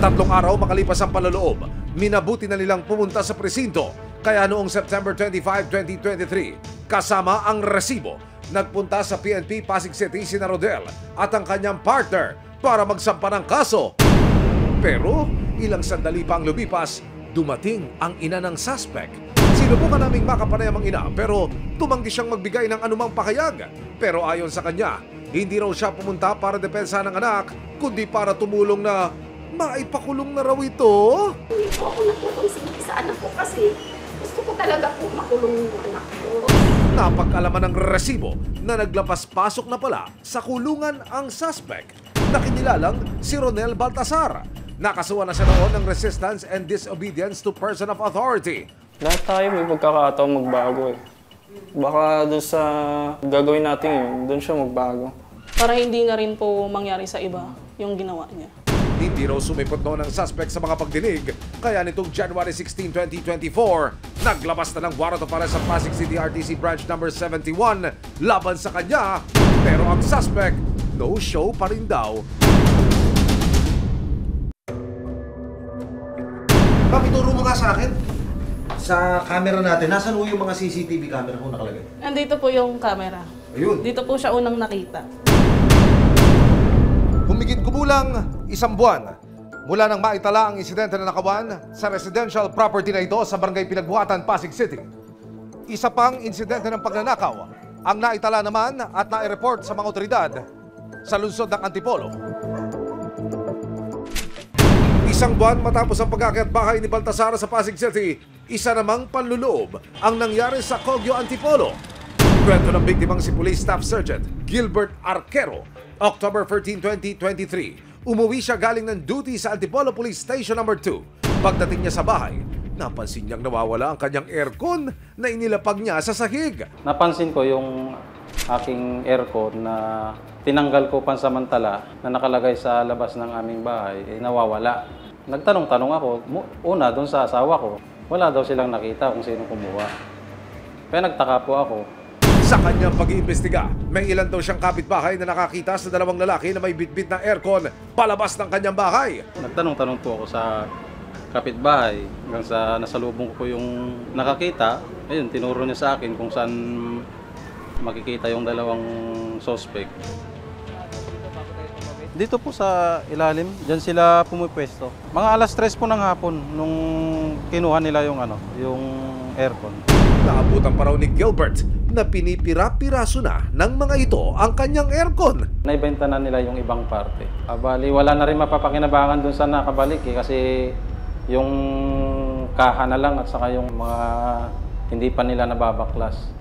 Tatlong araw makalipas ang panloloob, minabuti na nilang pumunta sa presinto. Kaya noong September 25, 2023, kasama ang resibo, nagpunta sa PNP Pasig City sina Rodel at ang kanyang partner para magsampa ng kaso. Pero ilang sandali pa ang lumipas, dumating ang ina ng suspect. Sinubukan naming makapanayam ang ina pero tumanggi siyang magbigay ng anumang pakayag. Pero ayon sa kanya, hindi raw siya pumunta para depensa ng anak, kundi para tumulong na maipakulong na raw ito. Hindi po ako nagkukonsinti sa anak ko kasi gusto ko talaga po makulong yung anak ko. Napag-alaman ng resibo na naglapas-pasok na pala sa kulungan ang suspect na kinilalang si Ronel Baltasar. Nakasuhan na siya noon ng resistance and disobedience to person of authority. Lahat tayo may pagkakataon magbago eh. Baka doon sa gagawin natin yun, doon siya magbago. Para hindi na rin po mangyari sa iba yung ginawa niya. Hindi raw sumipot noon ang suspect sa mga pagdinig, kaya nitong January 16, 2024, naglabas na ng warrant of arrest sa Pasig City RTC Branch number 71 laban sa kanya. Pero ang suspect, no show pa rin daw. Ituro mo nga sa akin. Sa camera natin, nasan yung mga CCTV camera kung nakalagay? Andito po yung camera. Ayun. Dito po siya unang nakita. Humigit kumulang isang buwan mula nang maitala ang insidente na nakawan sa residential property na ito sa Barangay Pinagbuhatan, Pasig City. Isa pang insidente ng pagnanakaw ang naitala naman at nai-report sa mga otoridad sa lungsod ng Antipolo. Isang buwan matapos ang pag-akyat bahay ni Baltasar sa Pasig City, isa namang panluloob ang nangyari sa Cogyo, Antipolo. Kwento ng biktimang si Police Staff Sergeant Gilbert Arquero, October 13, 2023. Umuwi siya galing ng duty sa Antipolo Police Station No. 2. Pagdating niya sa bahay, napansin niyang nawawala ang kanyang aircon na inilapag niya sa sahig. Napansin ko yung aking aircon na tinanggal ko pansamantala na nakalagay sa labas ng aming bahay, nawawala. Nagtanong-tanong ako, una doon sa asawa ko, wala daw silang nakita kung sino kumuha. Kaya nagtaka po ako. Sa kanyang pag-iimbestiga, may ilan daw siyang kapitbahay na nakakita sa dalawang lalaki na may bitbit na aircon palabas ng kanyang bahay. Nagtanong-tanong po ako sa kapitbahay hanggang sa nasalubong ko yung nakakita. Ayun, tinuro niya sa akin kung saan makikita yung dalawang suspect. Dito po sa ilalim, dyan sila pumipwesto. Mga alas 3 po ng hapon nung kinuha nila yung aircon. Naabutan pa raw ni Gilbert na pinipira-piraso na ng mga ito ang kanyang aircon. Naibenta na nila yung ibang parte. Bali, wala na rin mapapakinabangan dun sa nakabalik kasi yung kaha na lang at saka yung mga hindi pa nila nababaklas.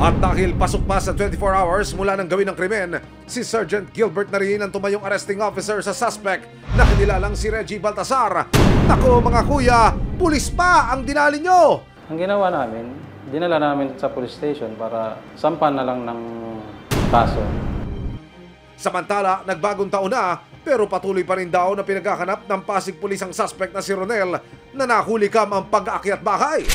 At dahil pasok pa sa 24 hours mula ng gawin ng krimen, si Sergeant Gilbert na rin ang tumayong arresting officer sa suspect na kinilalang si Reggie Baltasar. Nako mga kuya, pulis pa ang dinali nyo! Ang ginawa namin, dinala namin sa police station para sampan na lang ng kaso. Samantala, nagbagong taon na pero patuloy pa rin daw na pinaghahanap ng Pasig Police ang suspect na si Ronel na nahulikam ang pag-aakyat bahay.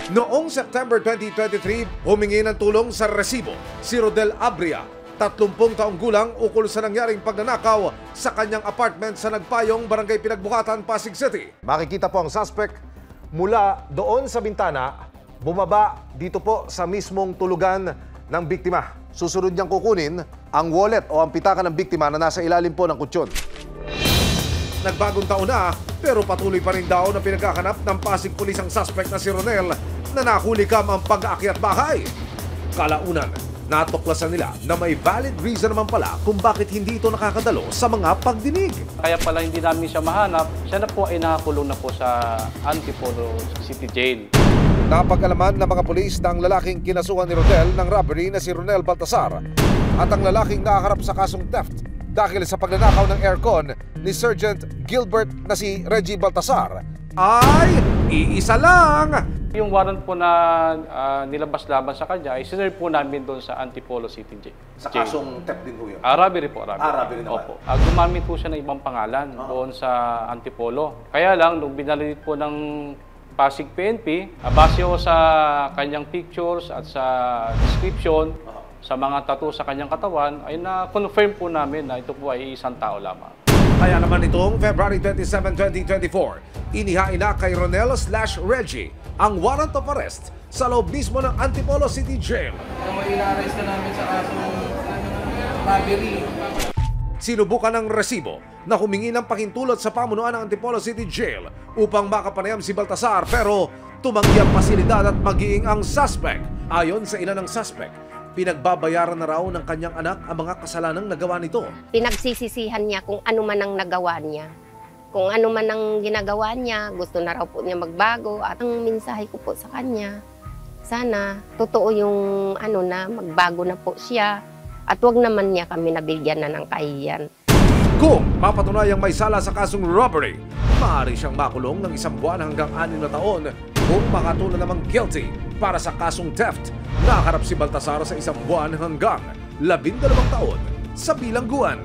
Noong September 2023, humingi ng tulong sa resibo si Rodel Abria, 30 taong gulang, ukol sa nangyaring pagnanakaw sa kanyang apartment sa Nagpayong, Barangay Pinagbuhatan, Pasig City. Makikita po ang suspect mula doon sa bintana, bumaba dito po sa mismong tulugan ng biktima. Susunod niyang kukunin ang wallet o ang pitaka ng biktima na nasa ilalim po ng kutsyon. Nagbagong taon na pero patuloy pa rin daw na pinaghahanap ng Pasig Police ang suspect na si Ronel na nahulikam ang pag-aakyat bahay. Kalaunan, natuklasan nila na may valid reason naman pala kung bakit hindi ito nakakadalo sa mga pagdinig. Kaya pala hindi namin siya mahanap, siya na po ay nakakulong na po sa Antipolo City Jail. Napag-alaman ng mga pulis na ang lalaking kinasuhan ni Rodel ng robbery na si Ronel Baltasar at ang lalaking nakaharap sa kasong theft dahil sa pagnanakaw ng aircon ni Sergeant Gilbert na si Reggie Baltasar ay iisa lang. Yung warrant po na nilabas laban sa kanya ay sinerve po namin doon sa Antipolo City Jail. Sa kasong theft din po yun? Robbery po, robbery. Robbery naman. Opo. Gumamit po siya ng ibang pangalan doon sa Antipolo. Kaya lang, nung binalit po ng Pasig PNP, base ho sa kanyang pictures at sa description, sa mga tattoo sa kanyang katawan, ay na-confirm po namin na ito po ay isang tao lamang. Kaya naman itong February 27, 2024, inihain na kay Ronel/Reggie ang warrant of arrest sa loob mismo ng Antipolo City Jail. Ina-arrest na namin sa kasong robbery. Sinubukan ng resibo na humingi ng pakintulot sa pamunuan ng Antipolo City Jail upang makapanayam si Baltasar pero tumanggi ang pasilidad at maging ang suspect. Ayon sa ina ng suspect, pinagbabayaran na raw ng kanyang anak ang mga kasalanang nagawa nito. Pinagsisisihan niya kung ano man ang nagawa niya. Kung ano man ang ginagawa niya, gusto na raw po niya magbago. At ang mensahe ko po sa kanya, sana totoo yung magbago na po siya. At wag naman niya kami nabigyan na ng kahiyan. Kung mapatunayang may sala sa kasong robbery, maaari siyang makulong ng 1 buwan hanggang 6 na taon. Kung makatuna namang guilty para sa kasong theft, nakaharap si Baltasar sa 1 buwan hanggang 12 taon sa bilangguan.